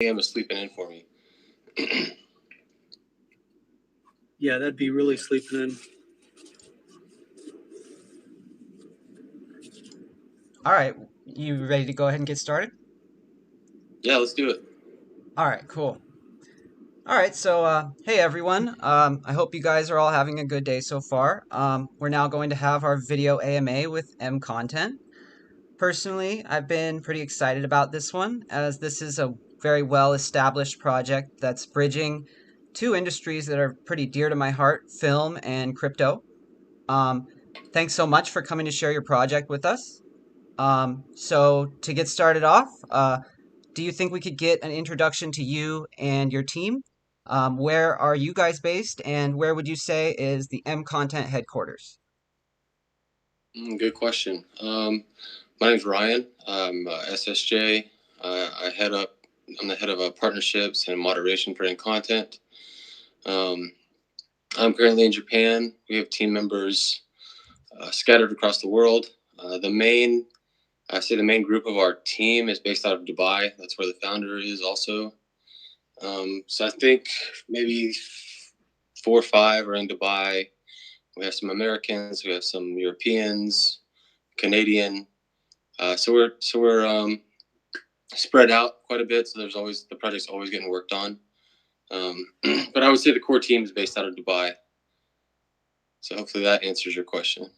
a.m. is sleeping in for me. Yeah, that'd be really sleeping in. All right, you ready to go ahead and get started? Yeah, let's do it. All right, cool. All right, so hey everyone. I hope you guys are all having a good day so far. We're now going to have our video AMA with MContent. Personally, I've been pretty excited about this one, as this is a very well-established project that's bridging two industries that are pretty dear to my heart, film and crypto. Thanks so much for coming to share your project with us. So to get started off, do you think we could get an introduction to you and your team? Where are you guys based, and where would you say is the MContent headquarters? Good question. My name's Ryan. I'm SSJ. I'm the head of partnerships and moderation for MContent. I'm currently in Japan. We have team members scattered across the world. The main group of our team is based out of Dubai. That's where the founder is also. So I think maybe 4 or 5 are in Dubai. We have some Americans, we have some Europeans, Canadian. So we're spread out quite a bit. So the project's always getting worked on. But I would say the core team is based out of Dubai. So hopefully that answers your question.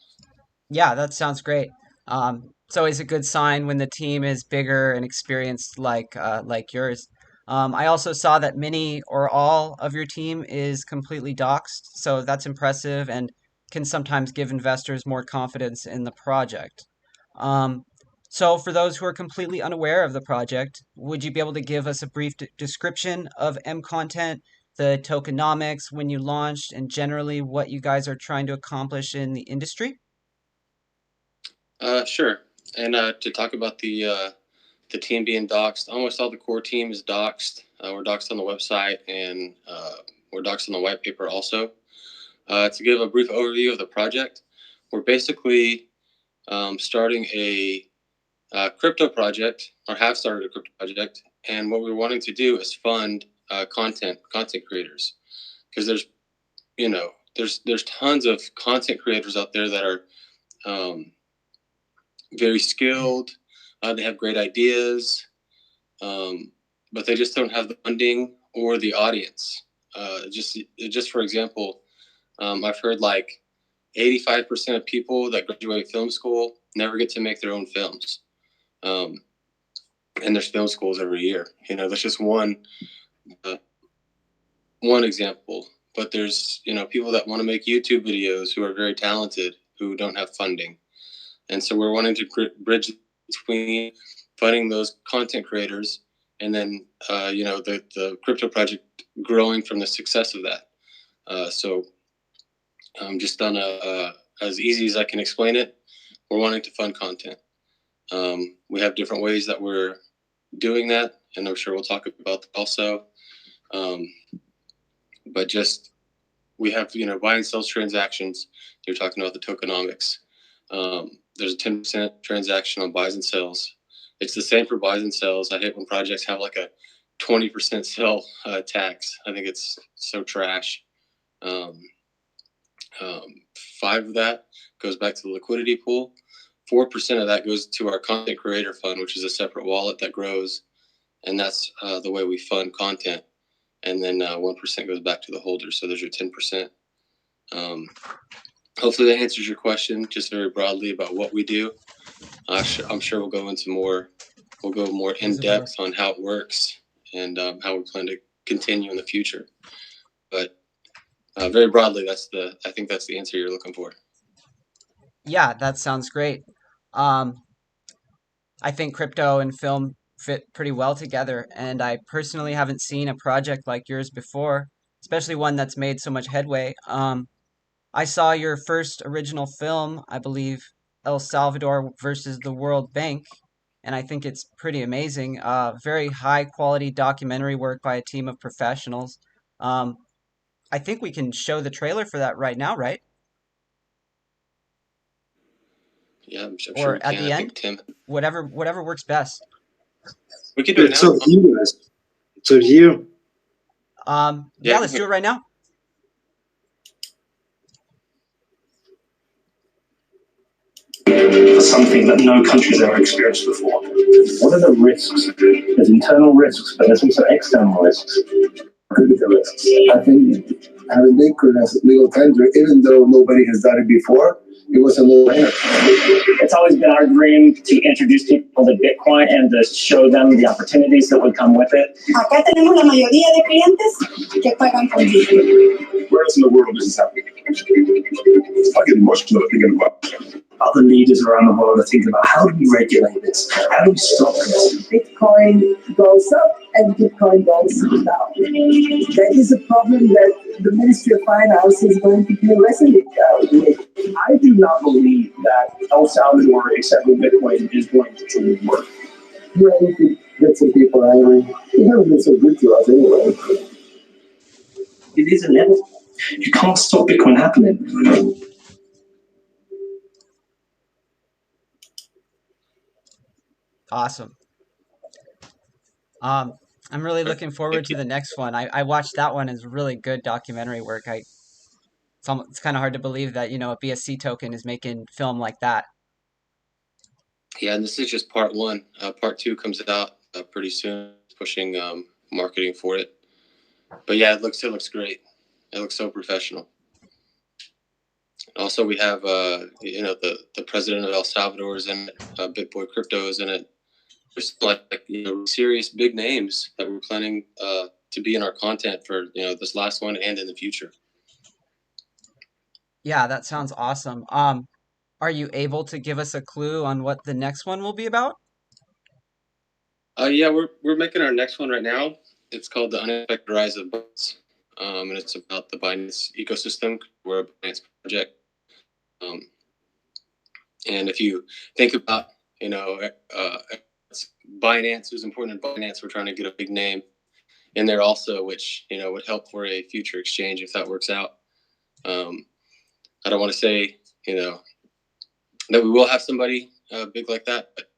Yeah, that sounds great. It's always a good sign when the team is bigger and experienced like yours. I also saw that many or all of your team is completely doxed, so that's impressive and can sometimes give investors more confidence in the project. Um, so for those who are completely unaware of the project, would you be able to give us a brief description of MContent, the tokenomics, when you launched, and generally what you guys are trying to accomplish in the industry? Sure. And to talk about the team being doxxed, almost all the core team is doxxed. We're doxxed on the website, and we're doxxed on the white paper also. To give a brief overview of the project, we're basically starting a crypto project, or have started a crypto project, and what we're wanting to do is fund content creators, because there's tons of content creators out there that are very skilled. They have great ideas, but they just don't have the funding or the audience. Just for example, I've heard like 85% of people that graduate film school never get to make their own films. And there's film schools every year. That's just one example. But there's people that want to make YouTube videos who are very talented who don't have funding, and so we're wanting to bridge between funding those content creators and then the crypto project growing from the success of that. So just on as easy as I can explain it, we're wanting to fund content. We have different ways that we're doing that, and I'm sure we'll talk about that also. But just we have buy and sell transactions. You're talking about the tokenomics. There's a 10% transaction on buys and sells. It's the same for buys and sells. I hate when projects have like a 20% sell tax. I think it's so trash. 5 of that goes back to the liquidity pool. 4% of that goes to our content creator fund, which is a separate wallet that grows, and that's the way we fund content. And then 1% goes back to the holder. So there's your 10%. Hopefully that answers your question, just very broadly about what we do. I'm sure we'll go more in depth on how it works and how we plan to continue in the future. But very broadly, I think that's the answer you're looking for. Yeah, that sounds great. I think crypto and film fit pretty well together, and I personally haven't seen a project like yours before, especially one that's made so much headway. I saw your first original film, I believe, El Salvador versus the World Bank, and I think it's pretty amazing. Very high quality documentary work by a team of professionals. Um, I think we can show the trailer for that right now, right? Yeah, I'm sure Or we at can. the I end, think Tim. whatever works best. We can do it now. So you guys, So do you? Yeah, let's do it right now. For something that no country's ever experienced before. What are the risks? There's internal risks, but there's also external risks. Could be the risks. I think having Bitcoin as a legal tender, even though nobody has done it before, it was a no-brainer. It's always been our dream to introduce people to Bitcoin and to show them the opportunities that would come with it. Acá tenemos la mayoría de clientes que pagan con Bitcoin. Where else in the world is this happening? I get emotional thinking about it. Other leaders around the world are thinking about how do we regulate this? How do we stop this? Bitcoin goes up and Bitcoin goes down. That is a problem that the Ministry of Finance is going to be wrestling with. I do not believe that El Salvador accepting Bitcoin is going to truly work. Well, you could get some people angry. They haven't been so good to us anyway. It is inevitable. You can't stop Bitcoin happening. Awesome. I'm really looking forward to the next one. I watched that one. It's really good documentary work. It's kind of hard to believe that, a BSC token is making film like that. Yeah, and this is just part one. Part two comes out pretty soon, pushing marketing for it. But yeah, it looks great. It looks so professional. Also, we have the president of El Salvador is in it. BitBoy Crypto is in it. There's serious big names that we're planning to be in our content for this last one and in the future. Yeah, that sounds awesome. Are you able to give us a clue on what the next one will be about? Yeah, we're making our next one right now. It's called The Unexpected Rise of Binance, and it's about the Binance ecosystem. We're a Binance project. And if you think about, Binance, who's important in Binance, we're trying to get a big name in there also, which, would help for a future exchange if that works out. I don't want to say, that we will have somebody big like that, but,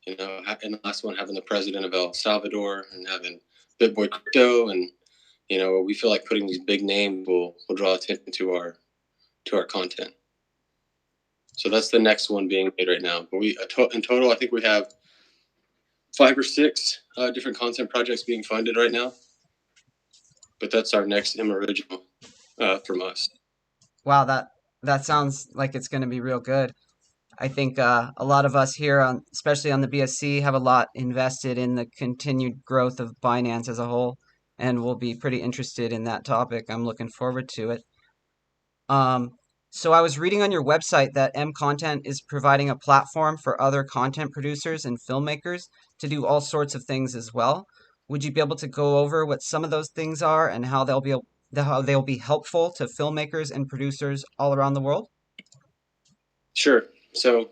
in the last one, having the president of El Salvador and having BitBoy Crypto, and, we feel like putting these big names will draw attention to our content. So that's the next one being made right now. But in total, I think we have 5 or 6 different content projects being funded right now. But that's our next M original from us. Wow, that sounds like it's going to be real good. I think a lot of us here, especially on the BSC, have a lot invested in the continued growth of Binance as a whole, and we'll be pretty interested in that topic. I'm looking forward to it. So I was reading on your website that MContent is providing a platform for other content producers and filmmakers to do all sorts of things as well. Would you be able to go over what some of those things are and how they'll be helpful to filmmakers and producers all around the world? Sure. So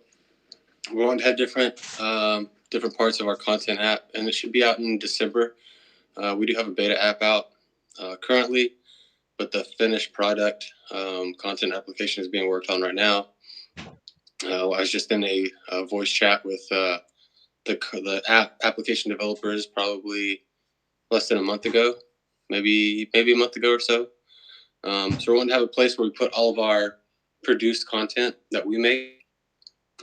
we're going to have different parts of our content app, and it should be out in December. We do have a beta app out currently, but the finished product content application is being worked on right now. I was just in a voice chat with the application developers probably less than a month ago, maybe a month ago or so. So we're going to have a place where we put all of our produced content that we make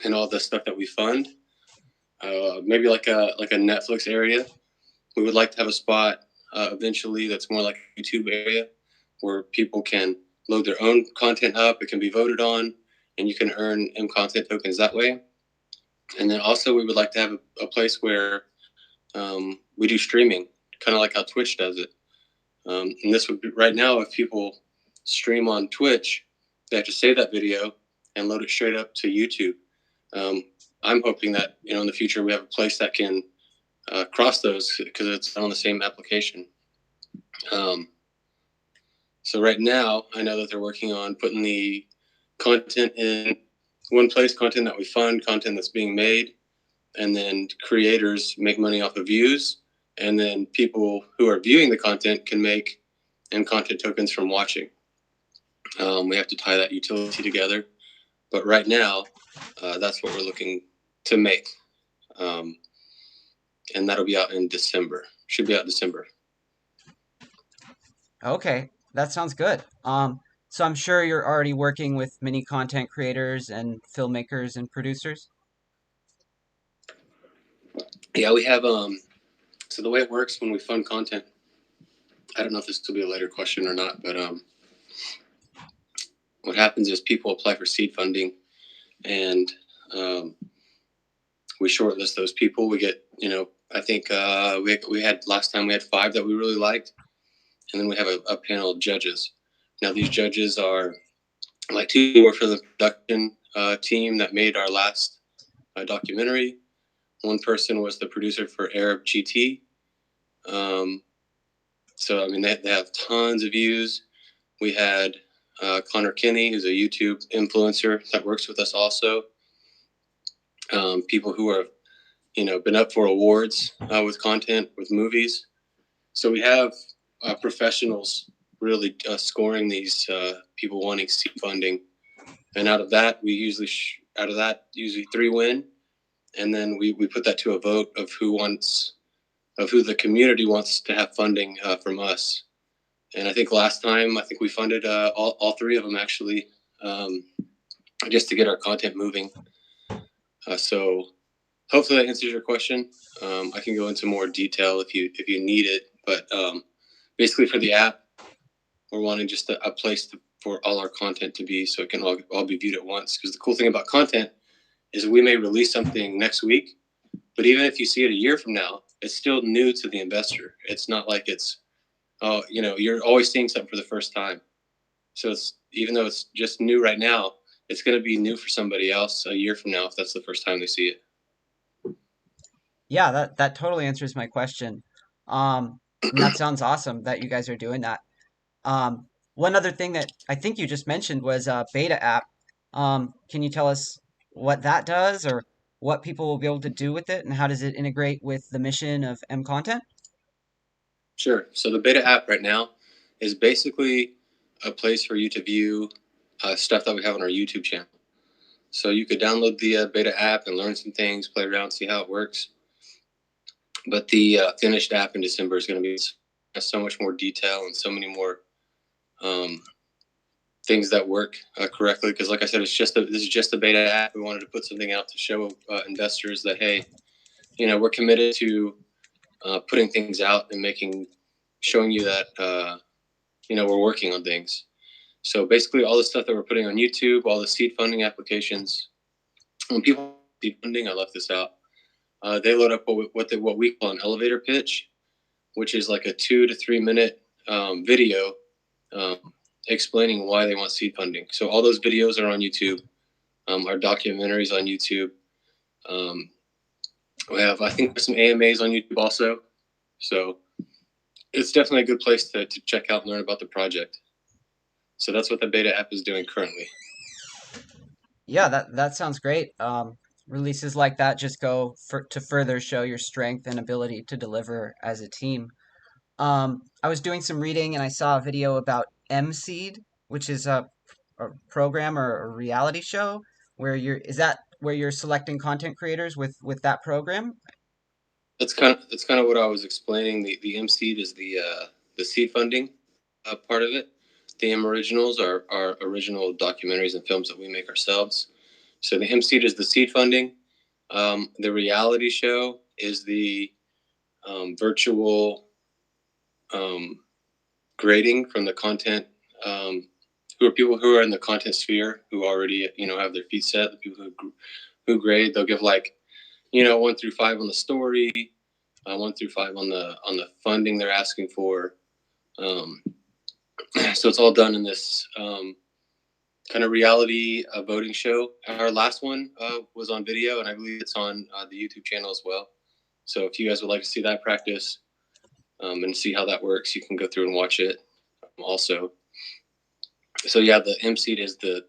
and all the stuff that we fund. Maybe like a Netflix area. We would like to have a spot eventually that's more like a YouTube area where people can load their own content up. It can be voted on, and you can earn MContent tokens that way. And then also we would like to have a place where we do streaming, kind of like how Twitch does it. And this would be right now, if people stream on Twitch, they have to save that video and load it straight up to YouTube. I'm hoping that, in the future we have a place that can cross those because it's on the same application. So right now, I know that they're working on putting the content in one place, content that we fund, content that's being made, and then creators make money off of views, and then people who are viewing the content can make MContent tokens from watching. We have to tie that utility together, but right now, that's what we're looking to make, and that'll be out in December. Should be out in December. Okay, that sounds good. So I'm sure you're already working with many content creators and filmmakers and producers. Yeah, we have so the way it works when we fund content, I don't know if this will be a later question or not, but what happens is people apply for seed funding, and um, we shortlist those people. We get, I think we had last time we had 5 that we really liked, and then we have a panel of judges. Now these judges are like 2 more for the production team that made our last documentary. One person was the producer for Arab GT. So I mean they have tons of views. We had Connor Kinney, who's a YouTube influencer that works with us also. People who are, been up for awards with content, with movies. So we have professionals really scoring these people wanting seed funding, and out of that, usually 3 win, and then we put that to a vote of who the community wants to have funding from us. And I think last time we funded all 3 of them actually, just to get our content moving. So hopefully that answers your question. I can go into more detail if you need it, but basically for the app, we're wanting just a place for all our content to be, so it can all be viewed at once. Because the cool thing about content is we may release something next week, but even if you see it a year from now, it's still new to the investor. It's not like it's, you're always seeing something for the first time. So even though it's just new right now, it's going to be new for somebody else a year from now if that's the first time they see it. Yeah, that totally answers my question. And that sounds awesome that you guys are doing that. Um, One other thing that I think you just mentioned was a beta app. Can you tell us what that does or what people will be able to do with it and how does it integrate with the mission of MContent? Sure. So the beta app right now is basically a place for you to view stuff that we have on our YouTube channel. So you could download the beta app and learn some things, play around, see how it works. But the finished app in December is going to be so much more detail and so many more things that work correctly. Because, like I said, this is just a beta app. We wanted to put something out to show investors that, hey, we're committed to putting things out and showing you that we're working on things. So basically, all the stuff that we're putting on YouTube, all the seed funding applications. When people seed funding, I left this out. They load up what we call an elevator pitch, which is like a 2 to 3 minute video explaining why they want seed funding. So all those videos are on YouTube. Our documentaries on YouTube. We have, I think, some AMAs on YouTube also. So it's definitely a good place to check out and learn about the project. So that's what the beta app is doing currently. Yeah, that sounds great. Releases like that just go to further show your strength and ability to deliver as a team. I was doing some reading and I saw a video about MSeed, which is a program or a reality show where is that where you're selecting content creators with that program? That's kind of what I was explaining. The M seed is the seed funding part of it. The M originals are original documentaries and films that we make ourselves. So the M seed is the seed funding. The reality show is the virtual grading from the content. Who are people who are in the content sphere who already have their feet set. The people who grade, they'll give 1 through 5 on the story, 1 through 5 on the funding they're asking for. So it's all done in this kind of reality voting show. Our last one was on video, and I believe it's on the YouTube channel as well. So if you guys would like to see that practice and see how that works, you can go through and watch it also. So yeah, the M seed is the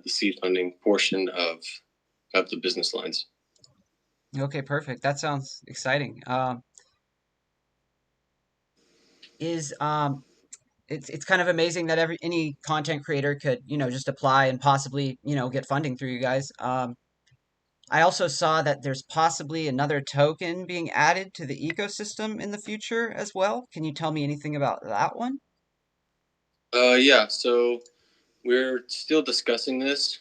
seed funding portion of the business lines. Okay, perfect. That sounds exciting. Is It's kind of amazing that any content creator could just apply and possibly get funding through you guys. I also saw that there's possibly another token being added to the ecosystem in the future as well. Can you tell me anything about that one? Yeah. So we're still discussing this.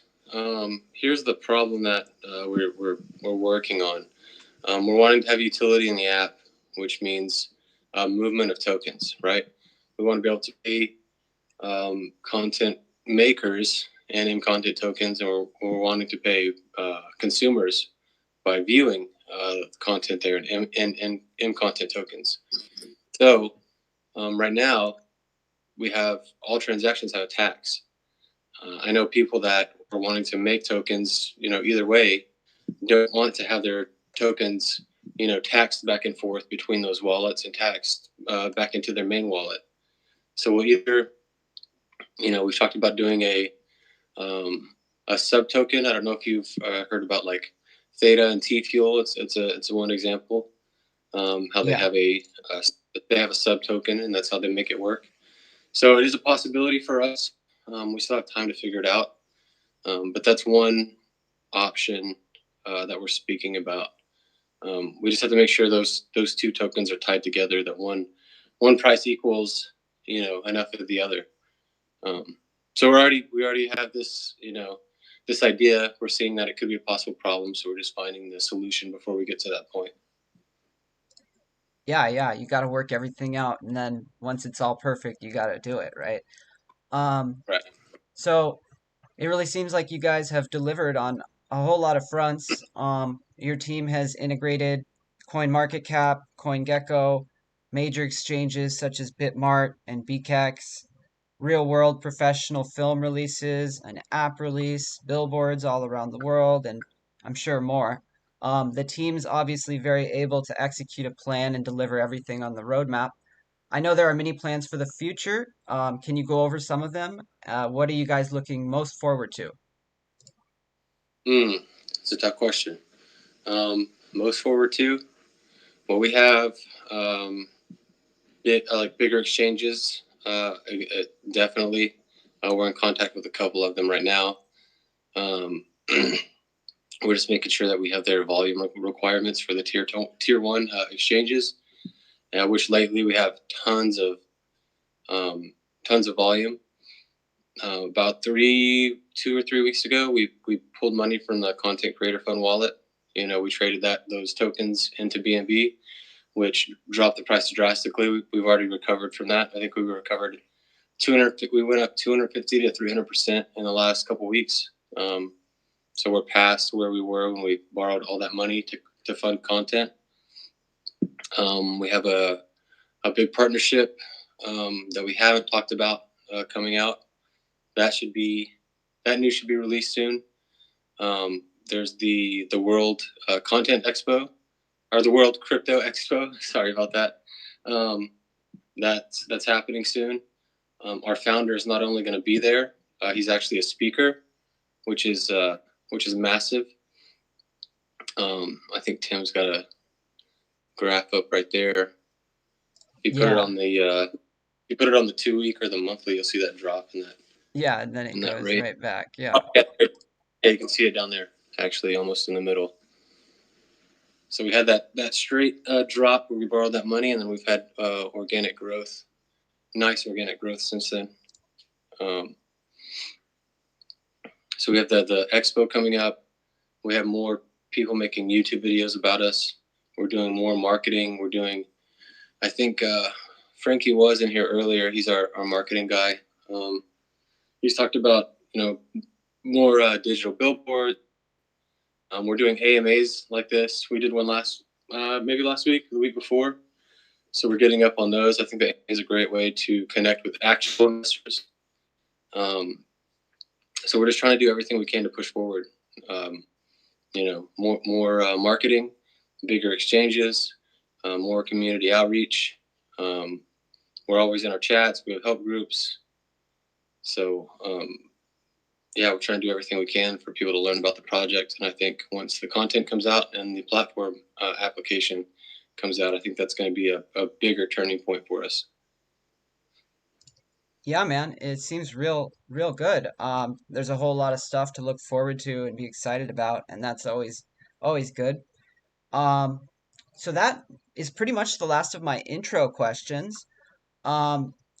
Here's the problem that we're working on. We're wanting to have utility in the app, which means movement of tokens, right? We want to be able to pay content makers and MContent tokens, and we're wanting to pay consumers by viewing content there in MContent tokens. So right now, we have all transactions have a tax. I know people that are wanting to make tokens, either way, don't want to have their tokens, taxed back and forth between those wallets and taxed back into their main wallet. So we'll either, we talked about doing a sub token. I don't know if you've heard about like Theta and T Fuel. It's a one example. How they Yeah. have a sub token, and that's how they make it work. So it is a possibility for us. We still have time to figure it out, but that's one option that we're speaking about. We just have to make sure those two tokens are tied together. That one price equals enough of the other. So we already have this this idea. We're seeing that it could be a possible problem, so we're just finding the solution before we get to that point. Yeah, you got to work everything out, and then once it's all perfect, you got to do it, right? Right. So it really seems like you guys have delivered on a whole lot of fronts. Your team has integrated CoinMarketCap, CoinGecko, major exchanges such as Bitmart and BKEX, real-world professional film releases, an app release, billboards all around the world, and I'm sure more. The team's obviously very able to execute a plan and deliver everything on the roadmap. I know there are many plans for the future. Can you go over some of them? What are you guys looking most forward to? It's a tough question. Most forward to, well, we have like bigger exchanges. Definitely, we're in contact with a couple of them right now. We're just making sure that we have their volume requirements for the tier one exchanges, which lately we have tons of volume. About 2 or 3 weeks ago, we pulled money from the Content Creator Fund wallet. We traded those tokens into BNB, which dropped the price drastically. We've already recovered from that. I think we recovered 200. We went up 250 to 300% in the last couple of weeks. So we're past where we were when we borrowed all that money to fund content. We have a big partnership that we haven't talked about coming out. That news should be released soon. There's the World Content Expo, or the World Crypto Expo. Sorry about that. That's happening soon. Our founder is not only going to be there, he's actually a speaker, which is massive. I think Tim's got a graph up right there. If you put it on the 2 week or the monthly, you'll see that drop in that. Yeah, and then it goes rate right back. Yeah. Yeah, you can see it down there, actually, almost in the middle. So we had that straight drop where we borrowed that money, and then we've had organic growth, nice organic growth since then. So we have the expo coming up. We have more people making YouTube videos about us. We're doing more marketing. I think Frankie was in here earlier. He's our marketing guy. He's talked about more digital billboard. We're doing AMAs like this. We did one maybe last week, the week before. So we're getting up on those. I think that is a great way to connect with actual investors. So we're just trying to do everything we can to push forward. More marketing, bigger exchanges, more community outreach. We're always in our chats. We have help groups. So we're trying to do everything we can for people to learn about the project. And I think once the content comes out and the platform application comes out, I think that's going to be a bigger turning point for us. Yeah, man, it seems real good. There's a whole lot of stuff to look forward to and be excited about, and that's always good. So that is pretty much the last of my intro questions.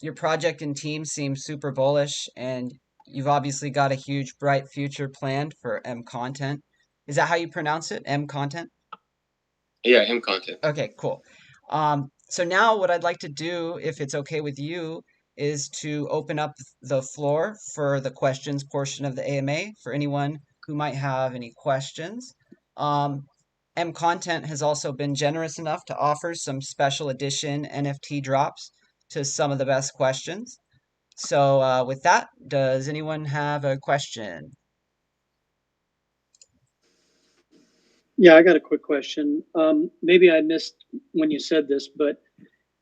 your project and team seem super bullish, and you've obviously got a huge, bright future planned for MContent. Is that how you pronounce it? MContent? Yeah, MContent. Okay, cool. So now what I'd like to do, if it's okay with you, is to open up the floor for the questions portion of the AMA for anyone who might have any questions. MContent has also been generous enough to offer some special edition NFT drops to some of the best questions. So with that, does anyone have a question? Yeah, I got a quick question. Maybe I missed when you said this, but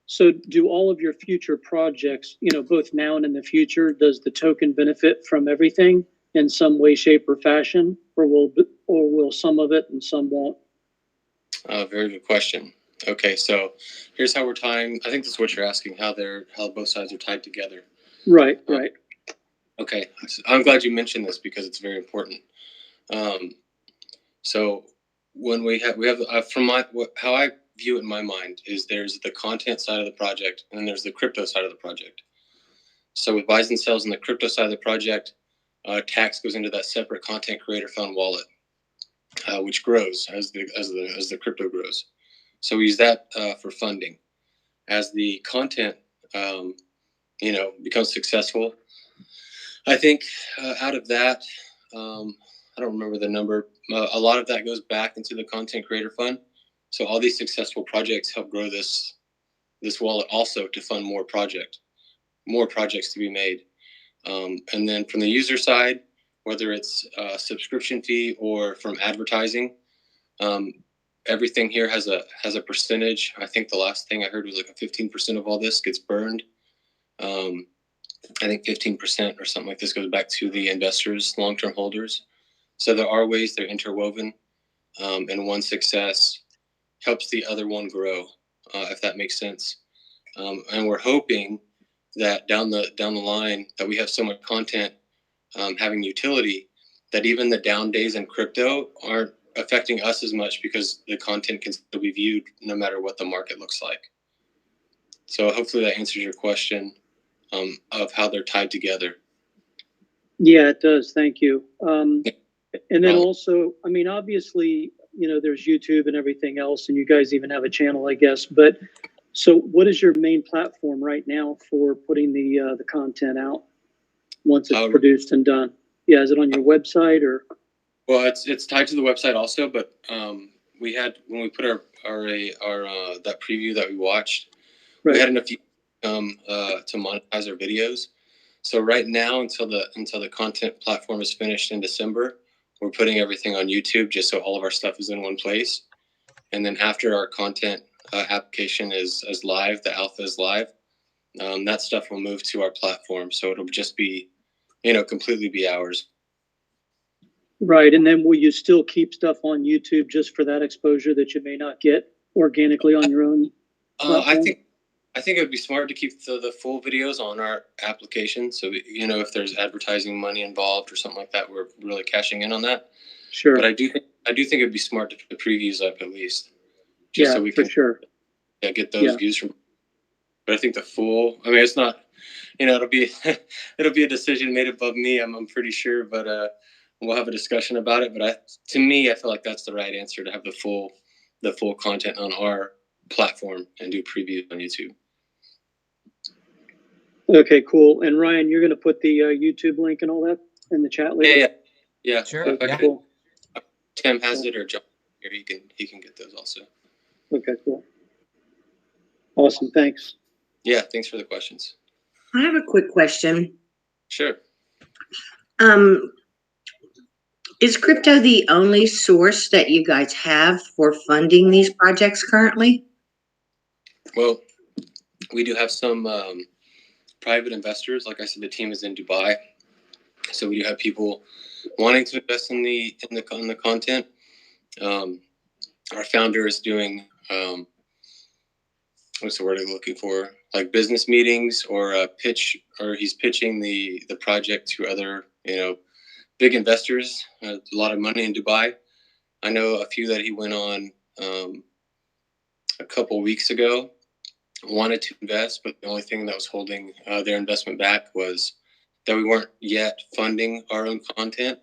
so do all of your future projects, both now and in the future, does the token benefit from everything in some way, shape, or fashion, or will some of it and some won't? Very good question. Okay, so here's how we're tying. I think that's what you're asking, how both sides are tied together. Right. Okay, I'm glad you mentioned this because it's very important. So when we have from how I view it in my mind is there's the content side of the project and then there's the crypto side of the project. So with buys and sells on the crypto side of the project, tax goes into that separate content creator fund wallet, which grows as the crypto grows. So we use that for funding. As the content becomes successful, I think out of that, I don't remember the number. A lot of that goes back into the content creator fund. So all these successful projects help grow this wallet also to fund more projects to be made. And then from the user side, whether it's a subscription fee or from advertising, everything here has a percentage. I think the last thing I heard was like a 15% of all this gets burned. I think 15% or something like this goes back to the investors, long-term holders. So there are ways they're interwoven, and one success helps the other one grow, if that makes sense. And we're hoping that down the line that we have so much content having utility that even the down days in crypto aren't affecting us as much because the content can still be viewed no matter what the market looks like. So hopefully that answers your question of how they're tied together. Yeah, it does. Thank you. And then also, I mean, obviously, there's YouTube and everything else, and you guys even have a channel, I guess. But so, what is your main platform right now for putting the content out once it's produced and done? Yeah, is it on your website or? Well, it's tied to the website also, but we had when we put our that preview that we watched, right. We had enough to monetize our videos. So right now, until the content platform is finished in December, we're putting everything on YouTube just so all of our stuff is in one place. And then after our content application is live, the alpha is live, that stuff will move to our platform. So it'll just be, completely be ours. Right. And then will you still keep stuff on YouTube just for that exposure that you may not get organically on your own platform? I think it would be smart to keep the full videos on our application. So, if there's advertising money involved or something like that, we're really cashing in on that. Sure. But I do think it'd be smart to put the previews up at least. Just so we can get those views from. But I think the full, it's not, it'll be a decision made above me. I'm pretty sure, but we'll have a discussion about it. But to me, I feel like that's the right answer to have the full content on our platform and do previews on YouTube. Okay, cool. And Ryan, you're going to put the YouTube link and all that in the chat later? Yeah. Sure. Cool. Tim has it, or John here. He can get those also. Okay, cool. Awesome. Thanks. Yeah. Thanks for the questions. I have a quick question. Sure. Is crypto the only source that you guys have for funding these projects currently? Well, we do have some private investors. Like I said, the team is in Dubai, so we do have people wanting to invest in the content. Our founder is doing what's the word I'm looking for? Like business meetings or a pitch, or he's pitching the project to other big investors. A lot of money in Dubai. I know a few that he went on a couple weeks ago. wanted to invest, but the only thing that was holding their investment back was that we weren't yet funding our own content.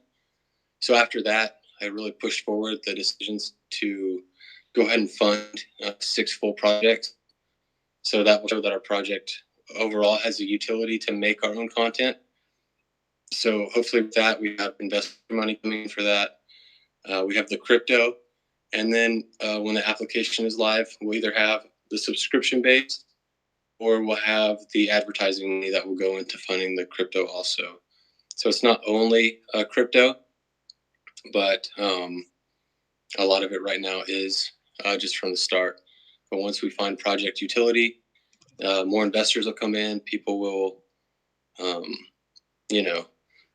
So after that, I really pushed forward the decisions to go ahead and fund 6 full projects. So that will show that our project overall has a utility to make our own content. So hopefully with that, we have investor money coming in for that. We have the crypto. And then when the application is live, we'll either have the subscription base or we'll have the advertising money that will go into funding the crypto also. So it's not only crypto, but a lot of it right now is just from the start. But once we find project utility, more investors will come in. People will,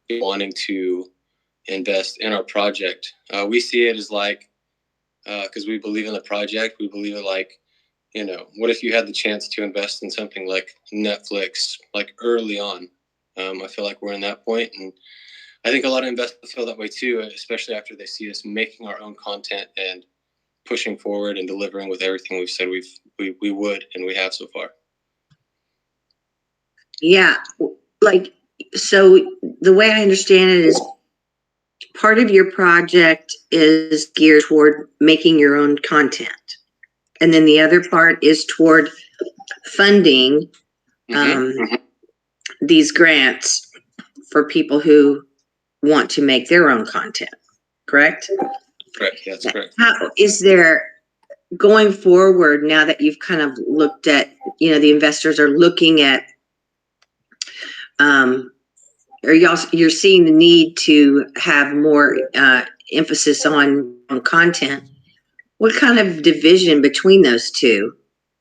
be wanting to invest in our project. We see it as like, because we believe in the project, we believe it like, what if you had the chance to invest in something like Netflix, like early on? I feel like we're in that point, and I think a lot of investors feel that way too, especially after they see us making our own content and pushing forward and delivering with everything we've said we would and we have so far. Yeah, like, so the way I understand it is part of your project is geared toward making your own content. And then the other part is toward funding these grants for people who want to make their own content, correct? Correct, yeah, that's correct. How is there, going forward, now that you've kind of looked at, the investors are looking at, you're seeing the need to have more emphasis on content. What kind of division between those two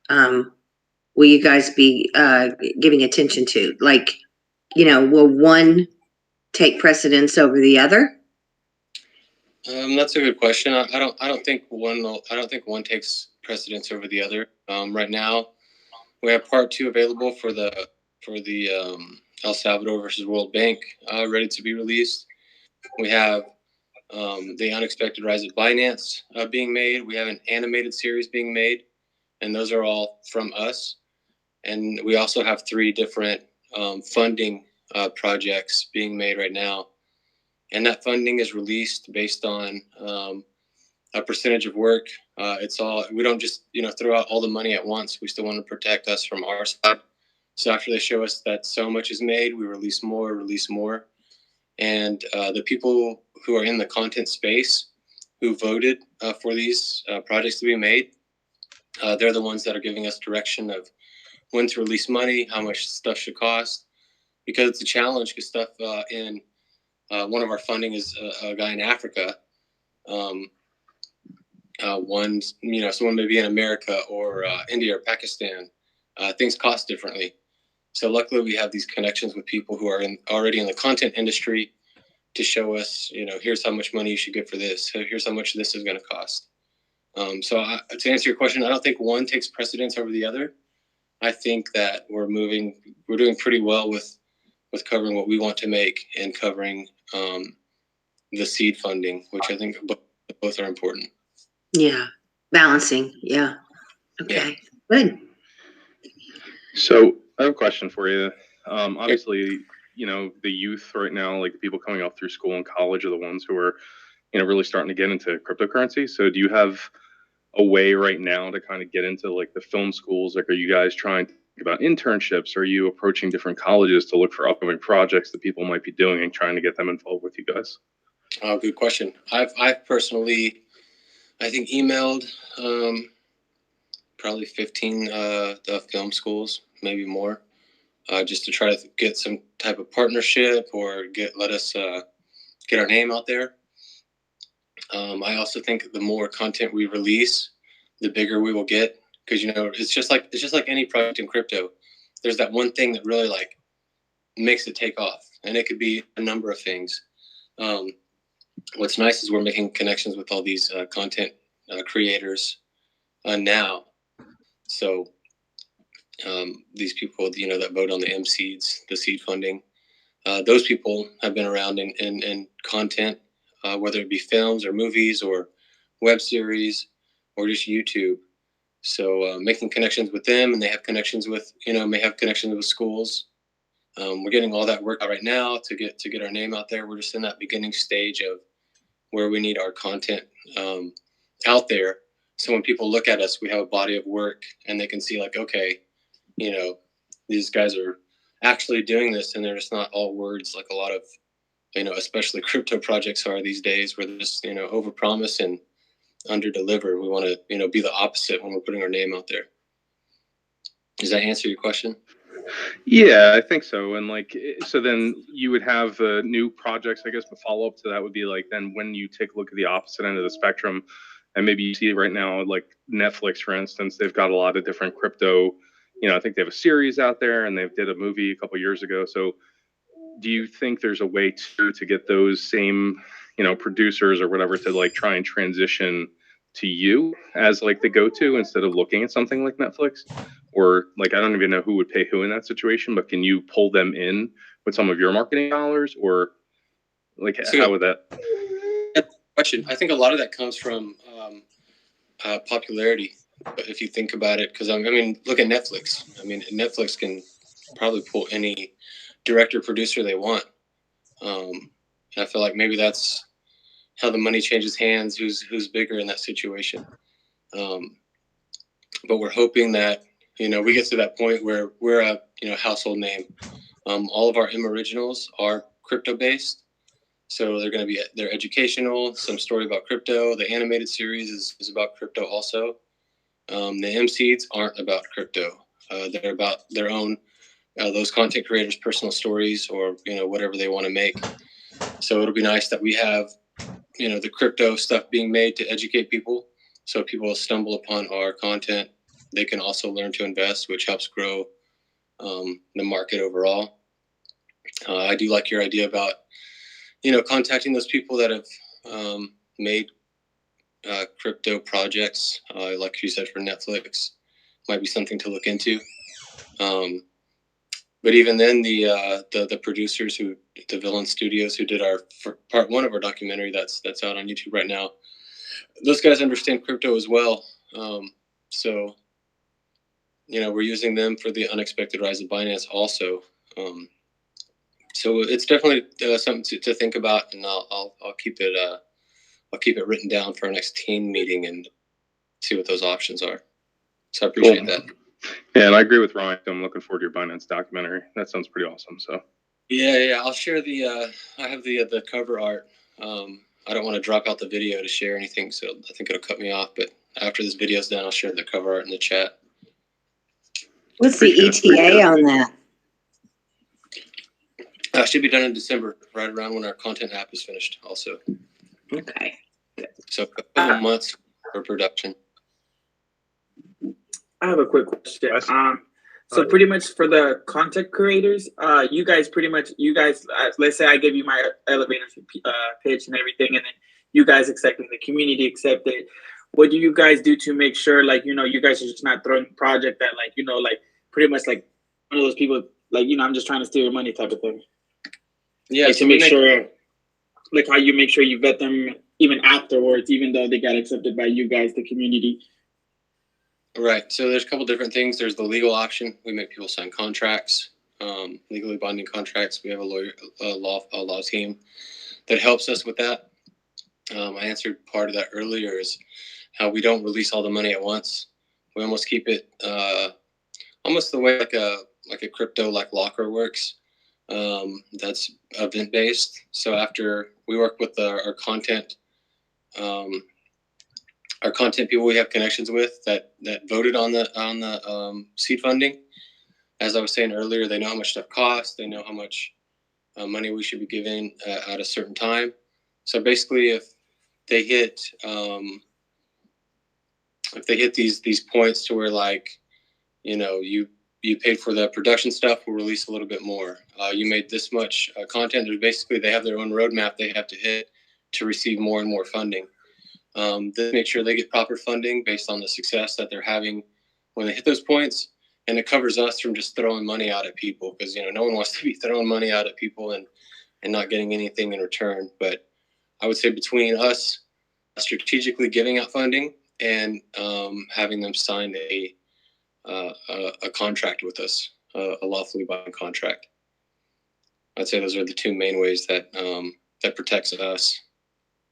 will you guys be giving attention to? Like, will one take precedence over the other? That's a good question. I don't think one takes precedence over the other. Right now, we have part 2 available for the El Salvador versus World Bank ready to be released. We have the Unexpected Rise of Binance being made. We have an animated series being made, and those are all from us. And we also have 3 different funding projects being made right now. And that funding is released based on a percentage of work. We don't just, throw out all the money at once. We still want to protect us from our side. So after they show us that so much is made, we release more. And the people who are in the content space who voted for these projects to be made, they're the ones that are giving us direction of when to release money, how much stuff should cost, because it's a challenge. Because stuff in one of our funding is a guy in Africa. Someone may be in America or India or Pakistan. Things cost differently. So luckily we have these connections with people who are already in the content industry to show us, here's how much money you should get for this. So here's how much this is going to cost. To answer your question, I don't think one takes precedence over the other. I think that we're doing pretty well with covering what we want to make and covering the seed funding, which I think both are important. Yeah, balancing. Yeah. Okay, good. So I have a question for you. Obviously, the youth right now, like the people coming off through school and college, are the ones who are, really starting to get into cryptocurrency. So do you have a way right now to kind of get into like the film schools? Like, are you guys trying to think about internships? Are you approaching different colleges to look for upcoming projects that people might be doing and trying to get them involved with you guys? Good question. I've personally, I think, emailed probably 15 the film schools, maybe more, just to try to get some type of partnership or let us get our name out there. I also think the more content we release, the bigger we will get, because it's just like any project in crypto. There's that one thing that really like makes it take off, and it could be a number of things. What's nice is we're making connections with all these content creators now. So these people, that vote on the MCs, the seed funding, those people have been around in content, whether it be films or movies or web series or just YouTube. So making connections with them, and they have connections with, may have connections with schools. We're getting all that work out right now to get our name out there. We're just in that beginning stage of where we need our content out there. So when people look at us, we have a body of work, and they can see like, okay, these guys are actually doing this, and they're just not all words like a lot of, especially crypto projects are these days, where they're just, overpromise and underdeliver. We want to, be the opposite when we're putting our name out there. Does that answer your question? Yeah, I think so. And like, so then you would have new projects, I guess. The follow up to that would be like, then when you take a look at the opposite end of the spectrum, and maybe you see right now, like Netflix, for instance, they've got a lot of different crypto. I think they have a series out there, and they did a movie a couple years ago. So, do you think there's a way to get those same, producers or whatever to like try and transition to you as like the go-to instead of looking at something like Netflix? Or like, I don't even know who would pay who in that situation, but can you pull them in with some of your marketing dollars, or like how would that? Question. I think a lot of that comes from popularity. But if you think about it, because look at Netflix. Netflix can probably pull any director, producer they want. And I feel like maybe that's how the money changes hands. Who's bigger in that situation? But we're hoping that we get to that point where we're a household name. All of our M originals are crypto based, so they're educational. Some story about crypto. The animated series is about crypto also. The M seeds aren't about crypto. They're about their own. Those content creators' personal stories, or whatever they want to make. So it'll be nice that we have the crypto stuff being made to educate people, so people will stumble upon our content. They can also learn to invest, which helps grow the market overall. I do like your idea about contacting those people that have made crypto projects, like you said, for Netflix. Might be something to look into. But even then, the producers the Villain Studios who did part one of our documentary that's out on YouTube right now, those guys understand crypto as well. So we're using them for the unexpected rise of Binance also. So it's definitely something to think about, and I'll keep it written down for our next team meeting and see what those options are. So I appreciate that. Yeah, and I agree with Ryan. I'm looking forward to your Binance documentary. That sounds pretty awesome. So yeah, I'll share I have the cover art. I don't want to drop out the video to share anything, so I think it'll cut me off. But after this video's done, I'll share the cover art in the chat. What's the ETA on that? Should be done in December, right around when our content app is finished also. Okay. So a couple of months for production. I have a quick question. So pretty much for the content creators, you guys, let's say I give you my elevator pitch and everything, and then you guys accept it, the community accept it. What do you guys do to make sure, like, you guys are just not throwing a project that, like, like pretty much like one of those people, like, I'm just trying to steal your money type of thing. Yeah, like, to make sure, like, how you make sure you vet them even afterwards, even though they got accepted by you guys, the community. Right. So there's a couple different things. There's the legal option. We make people sign contracts, legally binding contracts. We have a law team that helps us with that. I answered part of that earlier, is how we don't release all the money at once. We almost keep it almost the way like a crypto like locker works. That's event based. So after we work with our content. Our content people we have connections with that voted on the seed funding. As I was saying earlier, they know how much stuff costs. They know how much money we should be giving at a certain time. So basically, if they hit these points to where, like, you paid for the production stuff, we'll release a little bit more. You made this much content. They have their own roadmap they have to hit to receive more and more funding. They make sure they get proper funding based on the success that they're having when they hit those points, and it covers us from just throwing money out at people, because no one wants to be throwing money out at people and not getting anything in return. But I would say between us strategically giving out funding and having them sign a contract with us, a lawfully binding contract. I'd say those are the two main ways that that protects us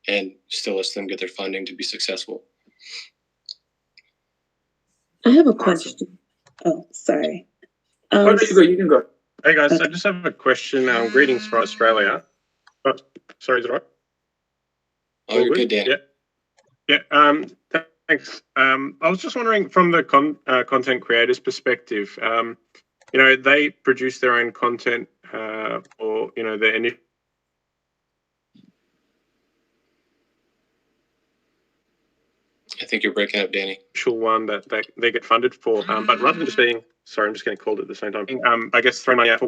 and still lets them get their funding to be successful. I have a question. Oh, sorry. You can go. Hey guys, I just have a question. Greetings from Australia. Oh, sorry, is it right? Oh, you're good, Danny. Yeah. Thanks. I was just wondering, from the content creators' perspective, you know, they produce their own content, or you know, their initial. I think you're breaking up, Danny. One that they get funded for, but rather than just being, sorry, I'm just getting called at the same time. I guess throw money out for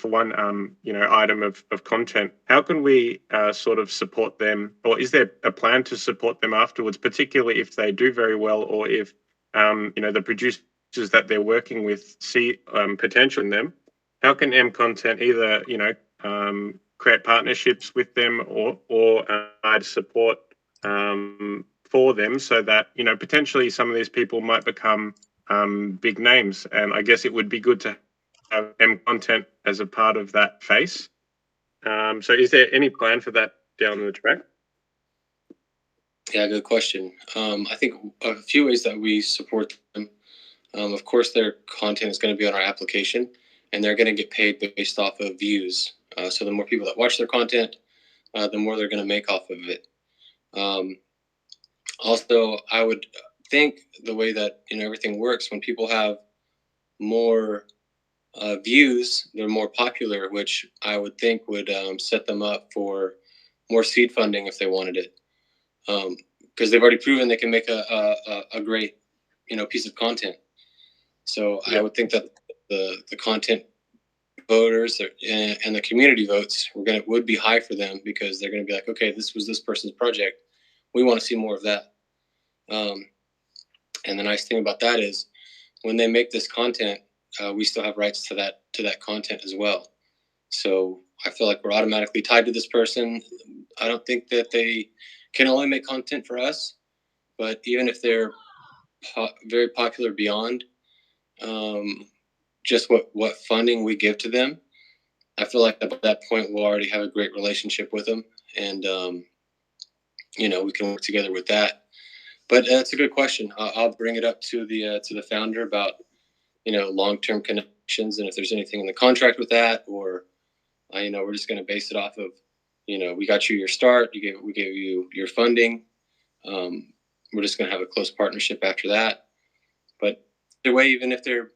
one you know, item of content. How can we sort of support them, or is there a plan to support them afterwards, particularly if they do very well, or if you know, the producers that they're working with see potential in them? How can MContent either, you know, create partnerships with them, or provide support for them, so that, you know, potentially some of these people might become big names? And I guess it would be good to have MContent as a part of that face. So is there any plan for that down the track? Yeah, good question. I think a few ways that we support them. Of course, their content is going to be on our application, and they're going to get paid based off of views. So the more people that watch their content, the more they're going to make off of it. Also, I would think the way that, you know, everything works, when people have more views, they're more popular, which I would think would set them up for more seed funding if they wanted it, because they've already proven they can make a great, you know, piece of content. So yeah. I would think that the content voters and the community votes would be high for them, because they're going to be like, okay, this was this person's project, we want to see more of that. And the nice thing about that is, when they make this content, we still have rights to that content as well. So I feel like we're automatically tied to this person. I don't think that they can only make content for us, but even if they're very popular beyond just what funding we give to them, I feel like at that point we'll already have a great relationship with them, and you know, we can work together with that. But that's a good question. I'll bring it up to the founder about, you know, long-term connections, and if there's anything in the contract with that, or you know, we're just going to base it off of, you know, we got you your start, we gave you your funding. We're just going to have a close partnership after that. But either way, even if they're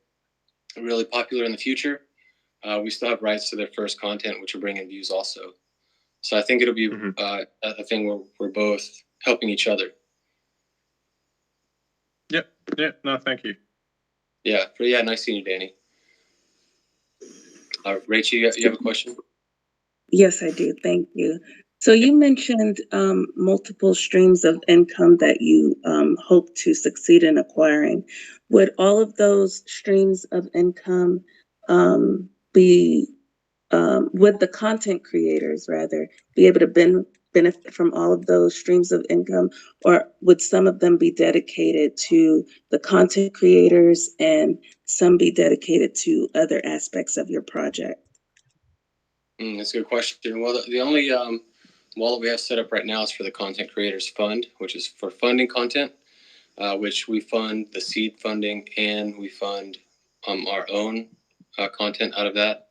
really popular in the future, we still have rights to their first content, which will bring in views also. So I think it'll be a thing where we're both helping each other. Yep. No, thank you. Yeah. Nice seeing you, Danny. Rachel, you have a question? Yes, I do. Thank you. So you mentioned multiple streams of income that you hope to succeed in acquiring. Would all of those streams of income be, would the content creators rather be able to benefit from all of those streams of income, or would some of them be dedicated to the content creators and some be dedicated to other aspects of your project? That's a good question. Well, the only wallet we have set up right now is for the Content Creators Fund, which is for funding content, which we fund the seed funding, and we fund our own content out of that.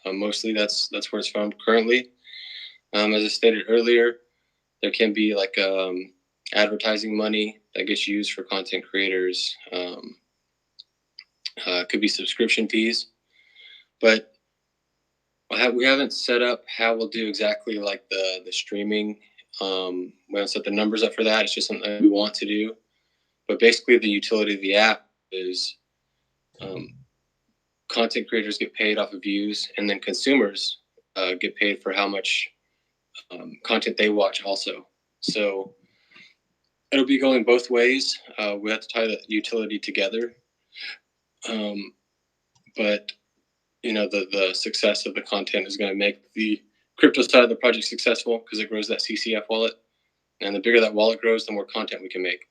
Mostly that's where it's from currently. As I stated earlier, there can be like advertising money that gets used for content creators. Could be subscription fees, but we haven't set up how we'll do exactly like the streaming. We haven't set the numbers up for that. It's just something we want to do. But basically, the utility of the app is content creators get paid off of views, and then consumers get paid for how much content they watch also. So it'll be going both ways. We have to tie the utility together. But you know, the success of the content is going to make the crypto side of the project successful, because it grows that CCF wallet. And the bigger that wallet grows, the more content we can make.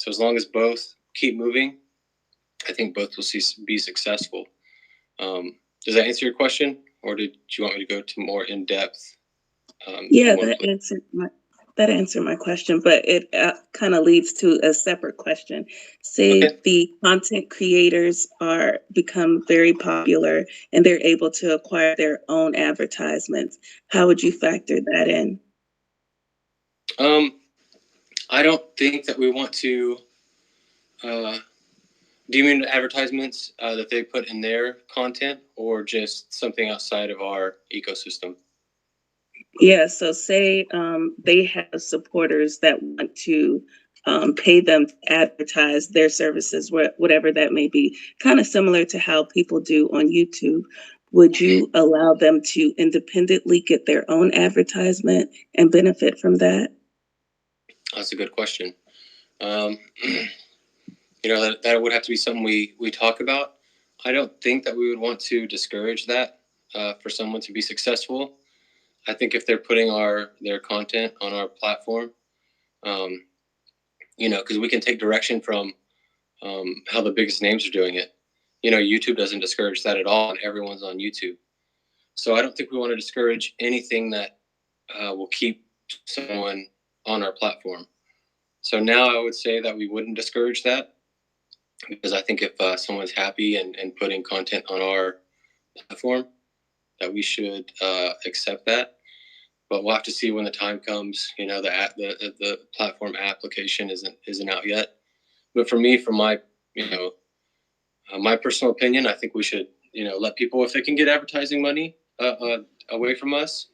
So as long as both keep moving, I think both will be successful. Does that answer your question, or did you want me to go to more in depth? Yeah, that answered my question, but it kind of leads to a separate question. Say the content creators become very popular and they're able to acquire their own advertisements. How would you factor that in? I don't think that we want to. Do you mean advertisements that they put in their content, or just something outside of our ecosystem? Yeah, so say they have supporters that want to pay them to advertise their services, whatever that may be, kind of similar to how people do on YouTube. Would you allow them to independently get their own advertisement and benefit from that? That's a good question. That would have to be something we talk about. I don't think that we would want to discourage that for someone to be successful. I think if they're putting their content on our platform, because we can take direction from how the biggest names are doing it. YouTube doesn't discourage that at all, and everyone's on YouTube. So I don't think we want to discourage anything that will keep someone on our platform. So now I would say that we wouldn't discourage that, because I think if someone's happy and putting content on our platform, that we should accept that. But we'll have to see when the time comes. The platform application isn't out yet. But for me, from my my personal opinion, I think we should let people, if they can get advertising money away from us,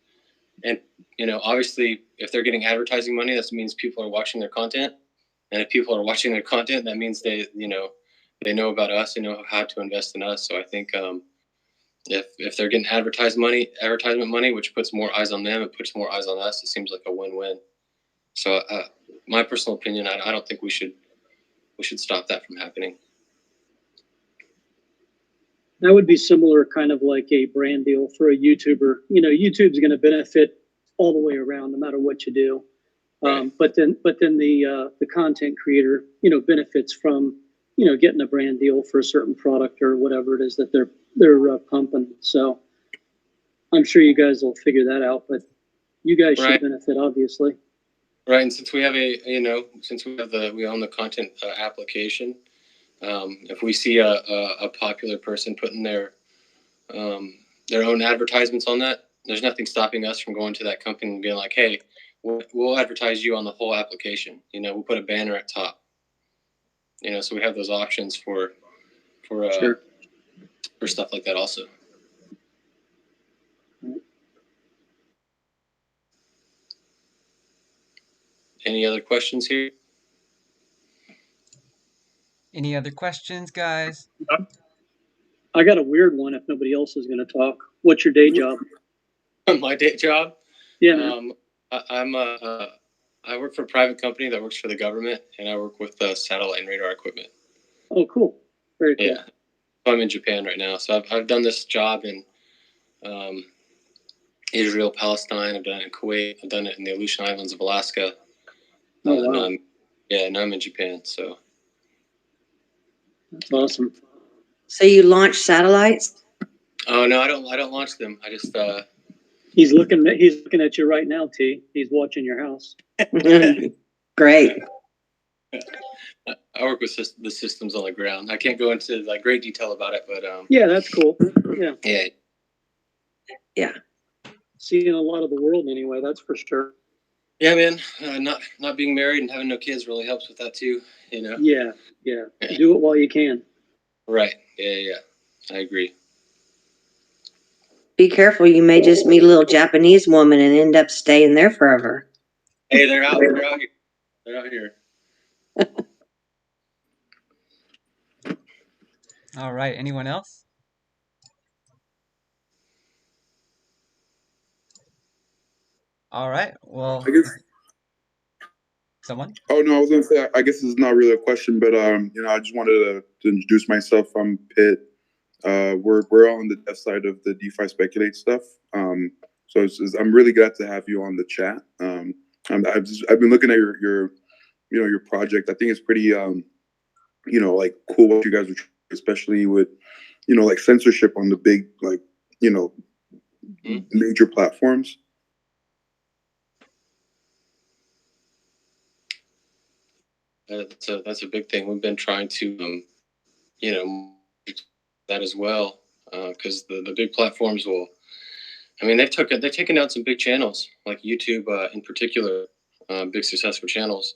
and obviously if they're getting advertising money, that means people are watching their content, and if people are watching their content, that means they know about us, they know how to invest in us. So I think if they're getting advertisement money, which puts more eyes on them, it puts more eyes on us. It seems like a win-win. So my personal opinion, I don't think we should stop that from happening. That would be similar, kind of like a brand deal for a YouTuber. YouTube's going to benefit all the way around, no matter what you do. Right. But then the content creator, benefits from, getting a brand deal for a certain product or whatever it is that they're pumping. So I'm sure you guys will figure that out, but you guys should benefit, obviously. Right. And since we have we own the content application, if we see a popular person putting their own advertisements on that, there's nothing stopping us from going to that company and being like, hey, we'll advertise you on the whole application. We'll put a banner at top. So we have those options for stuff like that also. Any other questions here? Any other questions, guys? I got a weird one if nobody else is going to talk. What's your day job? My day job? Yeah. I work for a private company that works for the government, and I work with satellite and radar equipment. Oh, cool. Very cool. Yeah. I'm in Japan right now. So I've done this job in Israel, Palestine. I've done it in Kuwait. I've done it in the Aleutian Islands of Alaska. Oh, wow. Now I'm in Japan. So that's awesome. So you launch satellites? Oh no, I don't launch them. I just He's looking at you right now, T. He's watching your house. Great. I work with the systems on the ground. I can't go into great detail about it, but yeah, that's cool. Yeah. Seeing a lot of the world anyway, that's for sure. Yeah, man. Not being married and having no kids really helps with that too. Yeah. Do it while you can. Right. Yeah. I agree. Be careful. You may just meet a little Japanese woman and end up staying there forever. Hey, they're out here. They're out here. All right. Anyone else? All right. Well, I guess. Someone? Oh no, I was gonna say. I guess this is not really a question, but I just wanted to introduce myself. I'm Pitt. We're on the dev side of the DefiSpeculate stuff. So I'm really glad to have you on the chat. I've been looking at your your project. I think it's pretty like cool what you guys are trying, especially with like censorship on the big major platforms. That's a big thing. We've been trying to that as well, because the big platforms will. I mean, they've taken down some big channels like YouTube in particular, big successful channels.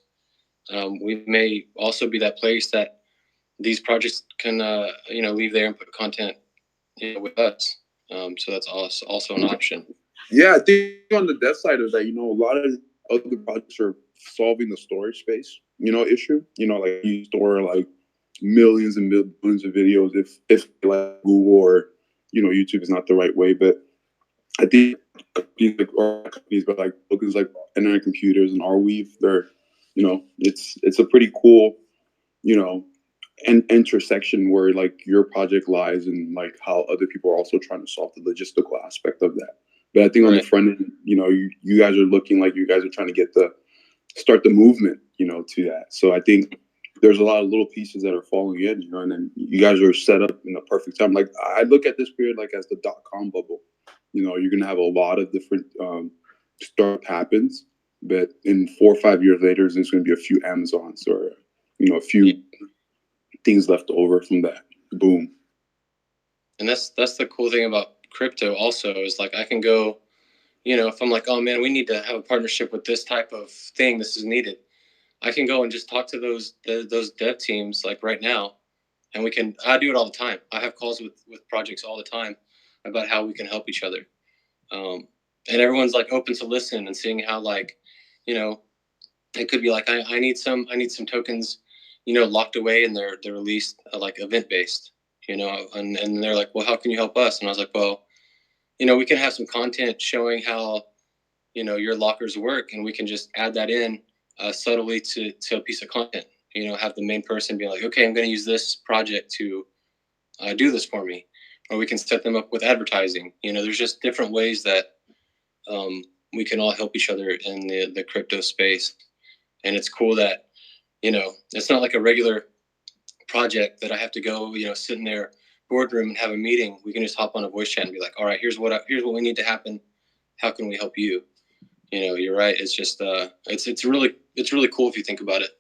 We may also be that place that these projects can leave their input content with us. So that's also an option. Yeah, I think on the dev side of that, a lot of other projects are solving the storage space, issue. Like you store like millions and millions of videos if like Google or YouTube is not the right way. But I think companies, but like companies like Internet Computers and Arweave, they're it's a pretty cool an intersection where like your project lies and like how other people are also trying to solve the logistical aspect of that. But I think on the front end, you guys are looking like you guys are trying to start the movement, to that. So I think there's a lot of little pieces that are falling in, and then you guys are set up in the perfect time. Like I look at this period like as the .com bubble. You're gonna have a lot of different stuff happens, but in 4 or 5 years later, there's gonna be a few Amazons or a few things left over from that boom. And that's the cool thing about crypto also is like I can go, if I'm like, oh man, we need to have a partnership with this type of thing, this is needed, I can go and just talk to those dev teams like right now, and I do it all the time. I have calls with projects all the time about how we can help each other, and everyone's like open to listen and seeing how like it could be like I need some tokens locked away and they're released like event based, and they're like, well, how can you help us? And I was like, well, we can have some content showing how your lockers work, and we can just add that in subtly to a piece of content. Have the main person be like, okay, I'm going to use this project to do this for me, or we can set them up with advertising. There's just different ways that we can all help each other in the crypto space, and it's cool that it's not like a regular project that I have to go sit in their boardroom and have a meeting. We can just hop on a voice chat and be like, all right, here's what we need to happen. How can we help you? You're right. It's just it's really cool if you think about it.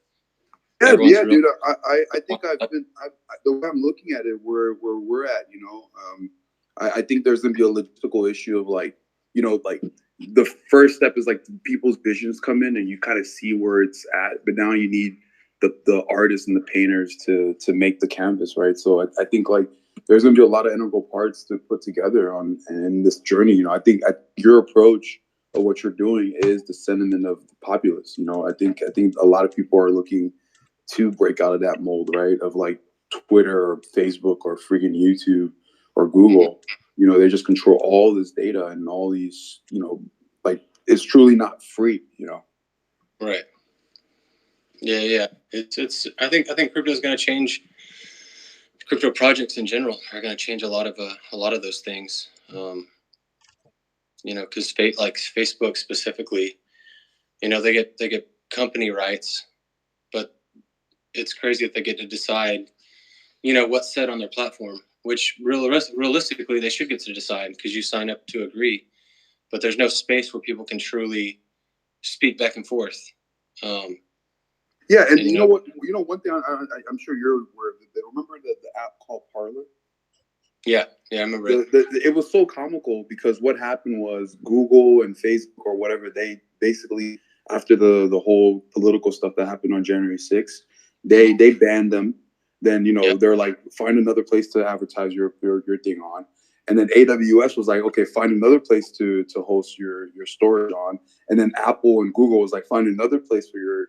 Yeah, dude. I think the way I'm looking at it, where we're at, I think there's gonna be a logistical issue of like the first step is like people's visions come in and you kind of see where it's at, but now you need the artists and the painters to make the canvas, right? So I think like there's gonna be a lot of integral parts to put together in this journey. I think your approach of what you're doing is the sentiment of the populace. I think a lot of people are looking to break out of that mold, right? Of like Twitter or Facebook or freaking YouTube or Google. They just control all this data and all these, like it's truly not free, Right. Yeah. It's I think crypto is going to change. Crypto projects in general are going to change a lot of those things. Because like Facebook specifically, they get company rights, but it's crazy that they get to decide, what's said on their platform, which realistically they should get to decide because you sign up to agree, but there's no space where people can truly speak back and forth. Yeah, and you know what? One thing I'm sure you're aware of it. Remember the app called Parler? Yeah, I remember it. It was so comical because what happened was Google and Facebook or whatever, they basically, after the whole political stuff that happened on January 6th, they banned them. Then they're like, find another place to advertise your thing on. And then AWS was like, okay, find another place to host your storage on. And then Apple and Google was like, find another place for your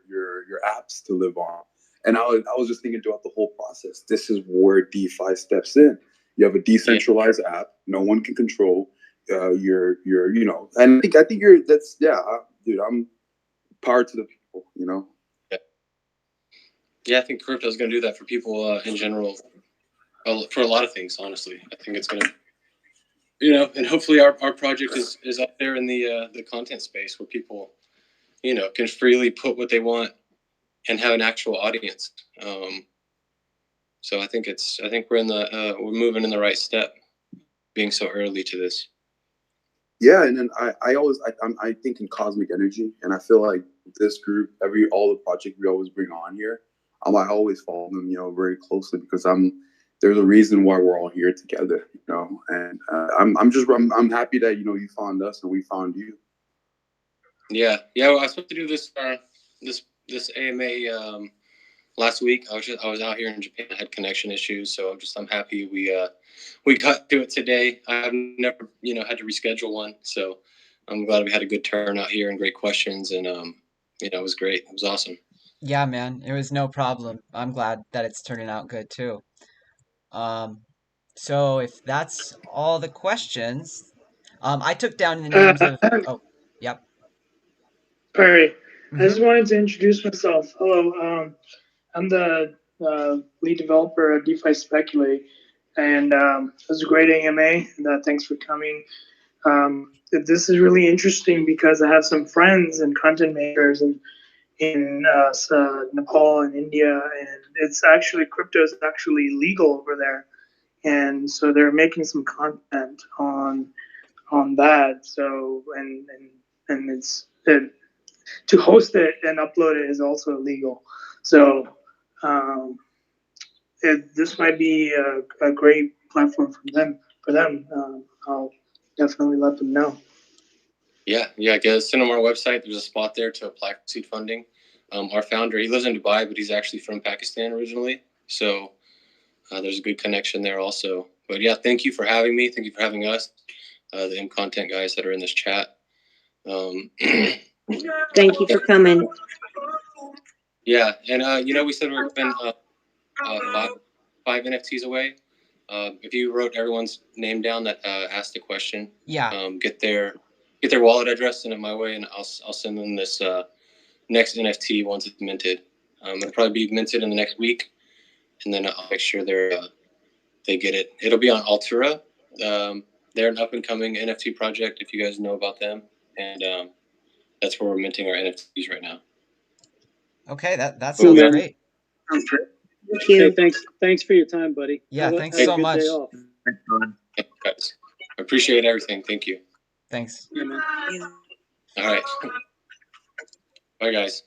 apps to live on. And I was just thinking throughout the whole process, this is where DeFi steps in. You have a decentralized app, no one can control your and I think dude, I'm power to the people, Yeah, I think crypto is going to do that for people in general, for a lot of things. Honestly, I think it's going to, and hopefully our project is up there in the content space where people, can freely put what they want, have an actual audience. So I think we're moving in the right step, being so early to this. Yeah, and then I think in cosmic energy, and I feel like this group, all the projects we always bring on here, I always follow them, very closely because there's a reason why we're all here together, and I'm happy that you found us and we found you. Yeah. Well, I was supposed to do this AMA last week. I was out here in Japan. I had connection issues, so I'm happy we got to it today. I've never had to reschedule one, so I'm glad we had a good turnout here and great questions, and it was great. It was awesome. Yeah, man, it was no problem. I'm glad that it's turning out good too. So if that's all the questions, I took down the names of. Oh, yep. Perry, I Mhm. just wanted to introduce myself. Hello, I'm the lead developer of DefiSpeculate, and it was a great AMA. And thanks for coming. This is really interesting because I have some friends and content makers in Nepal and India, and crypto is actually legal over there, and so they're making some content on that. So and to host it and upload it is also illegal. So this might be a great platform for them. I'll definitely let them know. Yeah. Send them our website. There's a spot there to apply for seed funding. Our founder, he lives in Dubai, but he's actually from Pakistan originally. So there's a good connection there also. But yeah, thank you for having me. Thank you for having us, the MContent guys that are in this chat. Thank you for coming. Yeah, and we said we've been five NFTs away. If you wrote everyone's name down that asked the question, yeah, get their wallet address, send it my way, and I'll send them this next NFT once it's minted. It'll probably be minted in the next week, and then I'll make sure they get it. It'll be on Altura. They're an up and coming NFT project. If you guys know about them, and that's where we're minting our NFTs right now. Okay, that sounds great. Thank you. Hey, thanks for your time, buddy. Yeah, thanks have so a good much. Day off. Thanks, guys. I appreciate everything. Thank you. Thanks. Yeah, man. All right. Bye, guys.